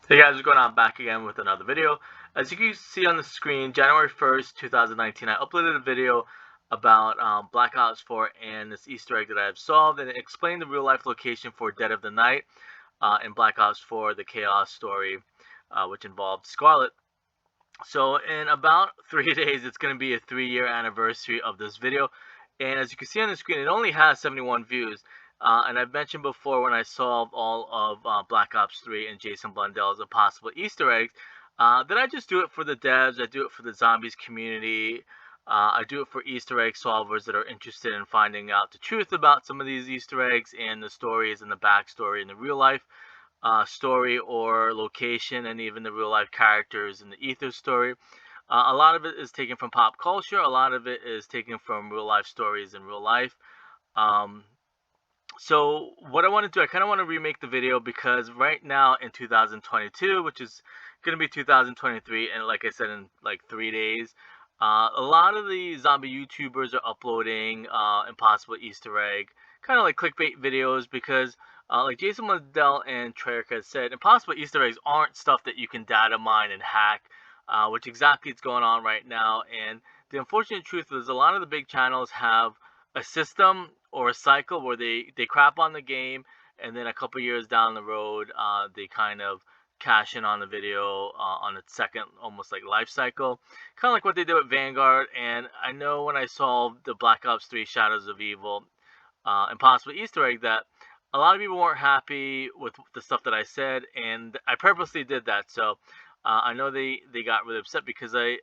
Hey guys, what's going on? Back again with another video. As you can see on the screen, January 1st, 2019, I uploaded a video about Black Ops 4 and this Easter egg that I've solved, and it explained the real life location for Dead of the Night in Black Ops 4, the Chaos story, which involved Scarlet. So in about 3 days, it's going to be a 3-year anniversary of this video. And as you can see on the screen, it only has 71 views. And I've mentioned before when I solved all of Black Ops 3 and Jason Blundell's impossible Easter eggs, that I just do it for the devs, I do it for the zombies community, I do it for Easter egg solvers that are interested in finding out the truth about some of these Easter eggs and the stories and the backstory and the real life story or location, and even the real life characters in the Ether story. A lot of it is taken from pop culture. A lot of it is taken from real life stories in real life. Um, so what I want to do, I kind of want to remake the video because right now in 2022, which is going to be 2023, and like I said, in like 3 days, a lot of the zombie YouTubers are uploading impossible Easter egg, kind of like clickbait videos because, like Jason Blundell and Treyarch has said, impossible Easter eggs aren't stuff that you can data mine and hack, which exactly is going on right now. And the unfortunate truth is, a lot of the big channels have a system or a cycle where they crap on the game, and then a couple years down the road, they kind of cash in on the video on its second, almost like life cycle, kind of like what they did with Vanguard. And I know when I solved the Black Ops 3 Shadows of Evil impossible Easter egg, that a lot of people weren't happy with the stuff that I said, and I purposely did that. So I know they got really upset because I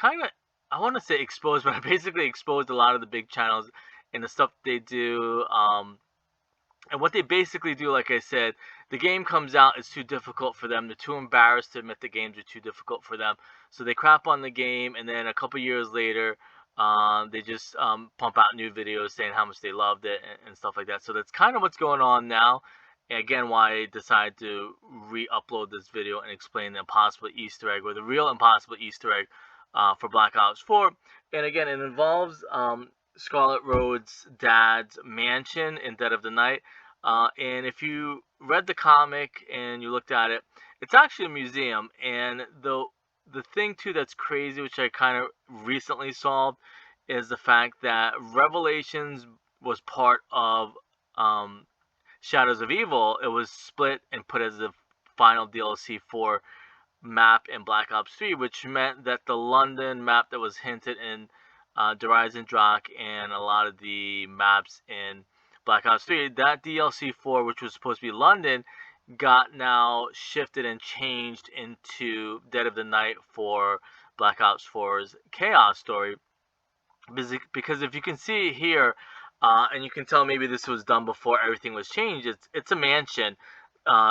kind of, I want to say exposed, but I basically exposed a lot of the big channels and the stuff they do. And what they basically do, like I said, the game comes out, it's too difficult for them. They're too embarrassed to admit the games are too difficult for them. So they crap on the game, and then a couple years later, they just pump out new videos saying how much they loved it and stuff like that. So that's kind of what's going on now. And again, why I decided to re-upload this video and explain the impossible Easter egg, or the real impossible Easter egg for Black Ops 4. And again, it involves Scarlet Rhodes' dad's mansion in Dead of the Night. And if you read the comic and you looked at it, it's actually a museum. And the thing too that's crazy, which I kind of recently solved, is the fact that Revelations was part of um, Shadows of Evil. It was split and put as the final DLC for map in Black Ops 3, which meant that the London map that was hinted in Der Eisendrache and a lot of the maps in Black Ops 3, that DLC 4, which was supposed to be London, got now shifted and changed into Dead of the Night for Black Ops 4's Chaos story. Because if you can see here, and you can tell maybe this was done before everything was changed, it's a mansion.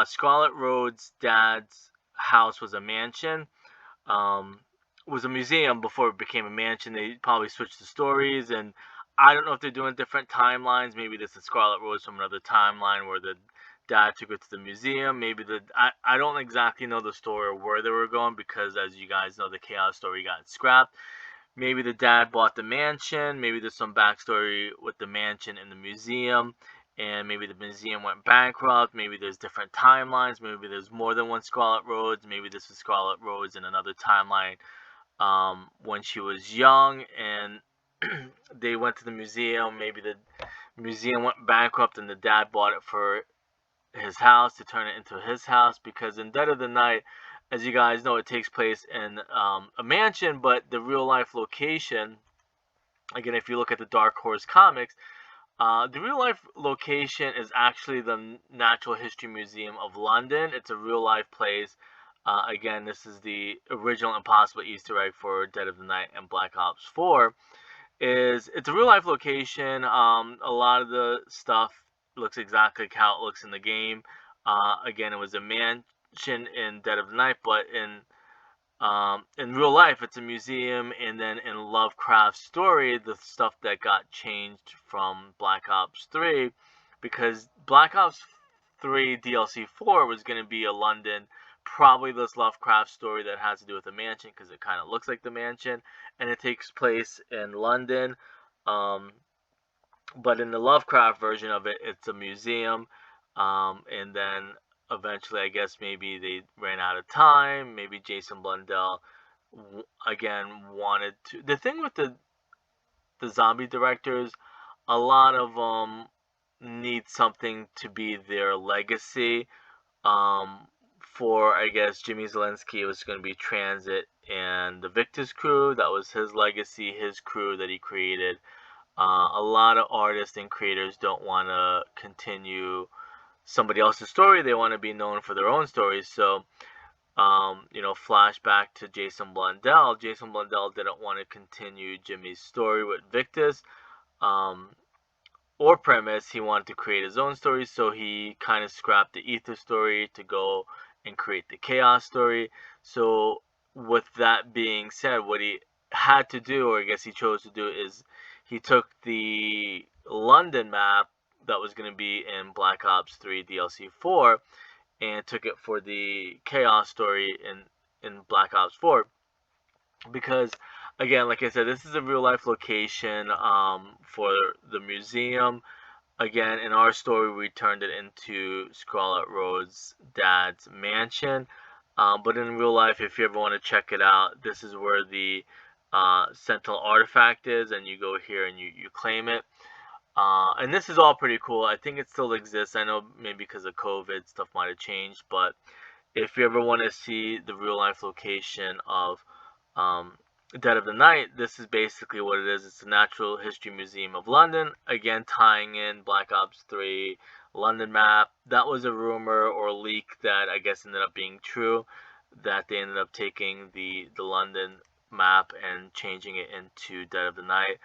Scarlet Rhodes' dad's house was a mansion. Um, was a museum before it became a mansion. They probably switched the stories, and I don't know if they're doing different timelines. Maybe this is Scarlet Rose from another timeline where the dad took her to the museum. Maybe I don't exactly know the story or where they were going, because as you guys know, the Chaos story got scrapped. Maybe the dad bought the mansion. Maybe there's some backstory with the mansion and the museum. And maybe the museum went bankrupt. Maybe there's different timelines. Maybe there's more than one Scarlet Rhodes. Maybe this is Scarlet Rhodes in another timeline when she was young, and they went to the museum. Maybe the museum went bankrupt and the dad bought it for his house to turn it into his house, because in Dead of the Night, as you guys know, it takes place in a mansion, but the real life location, again, if you look at the Dark Horse comics, the real life location is actually the Natural History Museum of London. It's a real life place. Again, this is the original impossible Easter egg for Dead of the Night and Black Ops 4. It's a real life location. A lot of the stuff looks exactly like how it looks in the game. Again, it was a mansion in Dead of the Night, but in real life, it's a museum. And then in Lovecraft's story, the stuff that got changed from Black Ops 3, because Black Ops 3 DLC 4 was going to be a London, probably this Lovecraft story that has to do with the mansion, because it kind of looks like the mansion, and it takes place in London. Um, but in the Lovecraft version of it, it's a museum. And then eventually, I guess maybe they ran out of time. Maybe Jason Blundell again wanted to. The thing with the zombie directors, a lot of them need something to be their legacy. Um, for I guess Jimmy Zelensky, it was going to be Transit and the Victus crew. That was his legacy, his crew that he created. A lot of artists and creators don't want to continue somebody else's story. They want to be known for their own stories. So, flashback to Jason Blundell. Jason Blundell didn't want to continue Jimmy's story with Victus. Um, or premise. He wanted to create his own story, so he kind of scrapped the Ether story to go and create the Chaos story. So, with that being said, what he had to do, or I guess he chose to do, is he took the London map that was going to be in Black Ops 3 DLC 4 and took it for the Chaos story in Black Ops 4. Because, again, like I said, this is a real life location for the museum. Again, in our story, we turned it into Scarlet Road's dad's mansion. But in real life, if you ever want to check it out, this is where the Sentinel artifact is, and you go here and you claim it. And this is all pretty cool. I think it still exists. I know maybe because of COVID, stuff might have changed, but if you ever want to see the real life location of Dead of the Night, this is basically what it is. It's the Natural History Museum of London, again tying in Black Ops 3 London map. That was a rumor or leak that I guess ended up being true, that they ended up taking the London map and changing it into Dead of the Night.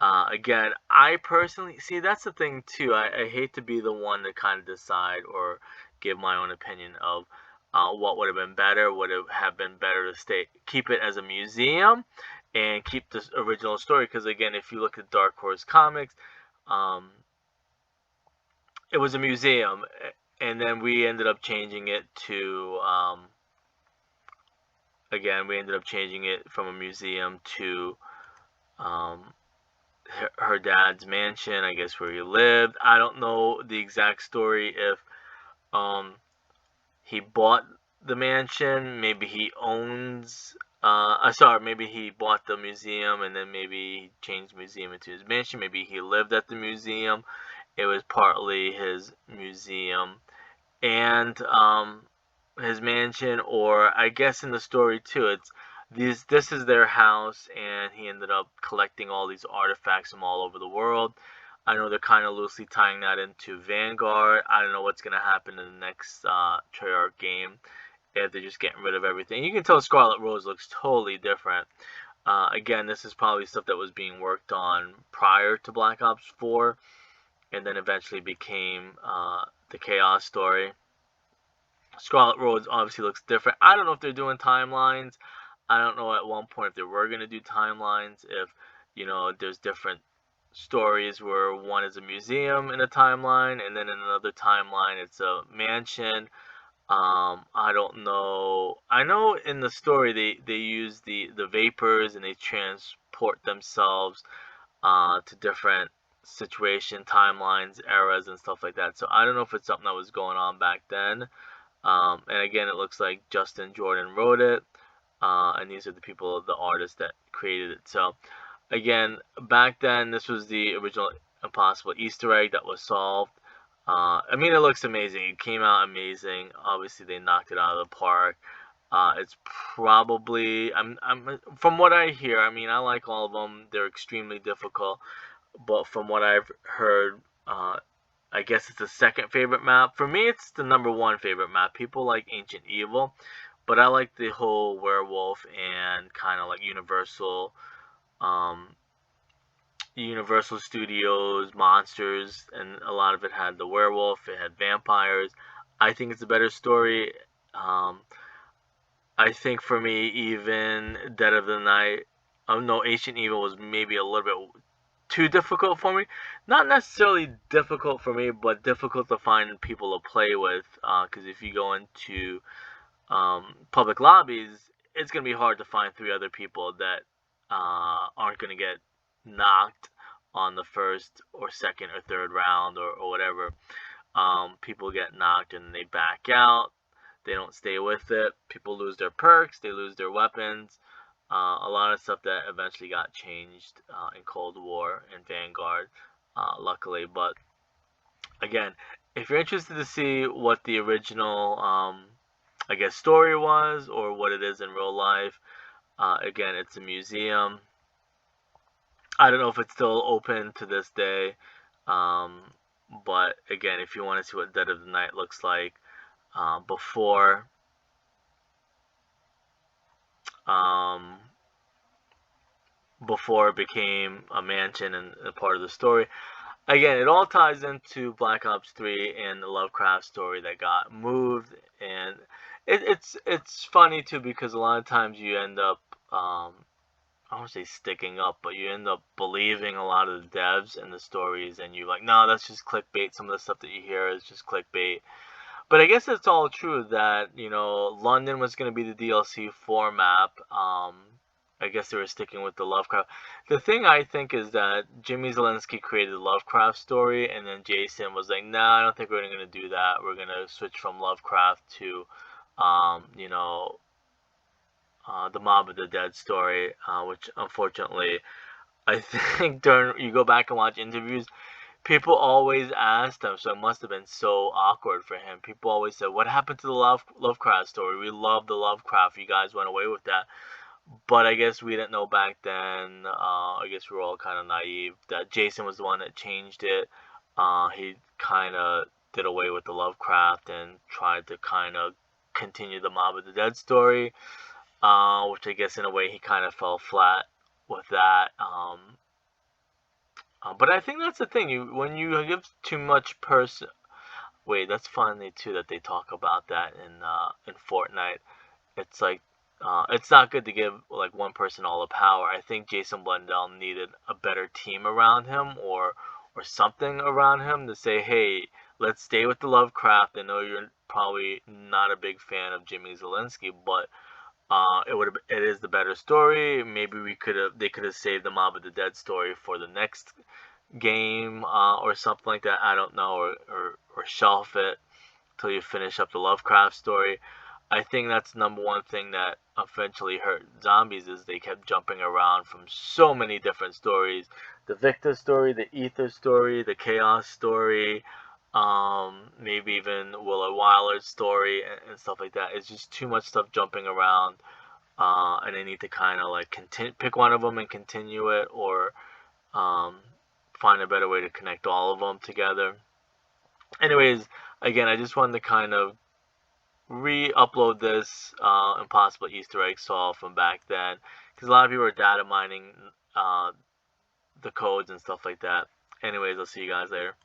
Again, I personally see, that's the thing too. I hate to be the one to kind of decide or give my own opinion of what would have been better. Would it have been better to keep it as a museum and keep the original story? Because again, if you look at Dark Horse Comics, it was a museum, and then we ended up changing it to from a museum to her dad's mansion, I guess, where he lived. I don't know the exact story, if he bought the mansion, maybe he owns maybe he bought the museum and then maybe he changed the museum into his mansion. Maybe he lived at the museum. It was partly his museum and his mansion. Or I guess in the story too, it's this is their house, and he ended up collecting all these artifacts from all over the world. I know they're kind of loosely tying that into Vanguard. I don't know what's going to happen in the next Treyarch game, if they're just getting rid of everything. You can tell Scarlet Rose looks totally different. Again, this is probably stuff that was being worked on prior to Black Ops 4, and then eventually became the Chaos story. Scarlet Rose obviously looks different. I don't know if they're doing timelines. I don't know at one point if they were going to do timelines, if, there's different stories where one is a museum in a timeline, and then in another timeline it's a mansion. I don't know. I know in the story they use the vapors and they transport themselves to different situation, timelines, eras, and stuff like that. So I don't know if it's something that was going on back then. And again, it looks like Justin Jordan wrote it. And these are the people, the artists that created it. So again, back then, this was the original Impossible Easter egg that was solved. I mean, it looks amazing. It came out amazing. Obviously, they knocked it out of the park. It's probably, from what I hear, I mean, I like all of them. They're extremely difficult. But from what I've heard, I guess it's the second favorite map. For me, it's the number one favorite map. People like Ancient Evil, but I like the whole werewolf and kind of like Universal Studios monsters, and a lot of it had the werewolf, it had vampires. I think it's a better story. I think for me, even Dead of the Night, no, Ancient Evil was maybe a little bit too difficult for me. Not necessarily difficult for me, but difficult to find people to play with. Because if you go into public lobbies, it's going to be hard to find 3 other people that aren't going to get knocked on the first or second or third round or whatever. people get knocked and they back out. They don't stay with it. People lose their perks. They lose their weapons. A lot of stuff that eventually got changed in Cold War and Vanguard, luckily. But again, if you're interested to see what the original, I guess, story was or what it is in real life, again, it's a museum. I don't know if it's still open to this day, but again, if you want to see what Dead of the Night looks like before before it became a mansion and a part of the story. Again, it all ties into Black Ops 3 and the Lovecraft story that got moved, and it's funny too because a lot of times you end up I don't say sticking up, but you end up believing a lot of the devs and the stories, and you're like, no, that's just clickbait. Some of the stuff that you hear is just clickbait. But I guess it's all true that, London was going to be the DLC for map. I guess they were sticking with the Lovecraft. The thing I think is that Jimmy Zielinski created the Lovecraft story, and then Jason was like, nah, I don't think we're going to do that. We're going to switch from Lovecraft to, the Mob of the Dead story, which unfortunately, I think during you go back and watch interviews, people always asked him, so it must have been so awkward for him. People always said, what happened to the Lovecraft story? We love the Lovecraft. You guys went away with that. But I guess we didn't know back then. I guess we were all kind of naive that Jason was the one that changed it. He kind of did away with the Lovecraft and tried to kind of continue the Mob of the Dead story, which I guess in a way he kind of fell flat with that. But I think that's the thing. When you give too much wait, that's funny too that they talk about that in Fortnite. It's like it's not good to give like one person all the power. I think Jason Blundell needed a better team around him or something around him to say, hey, let's stay with the Lovecraft. I know you're probably not a big fan of Jimmy Zielinski, but it is the better story. Maybe they could have saved the Mob of the Dead story for the next game or something like that. I don't know, or shelf it till you finish up the Lovecraft story. I think that's number one thing that eventually hurt zombies is they kept jumping around from so many different stories. The Victor story, the Ether story, the Chaos story, maybe even Willow Wyler's story and stuff like that. It's just too much stuff jumping around, and they need to kind of like pick one of them and continue it, or find a better way to connect all of them together. Anyways, again, I just wanted to kind of re-upload this impossible Easter egg solve from back then, because a lot of people are data mining the codes and stuff like that. Anyways, I'll see you guys later.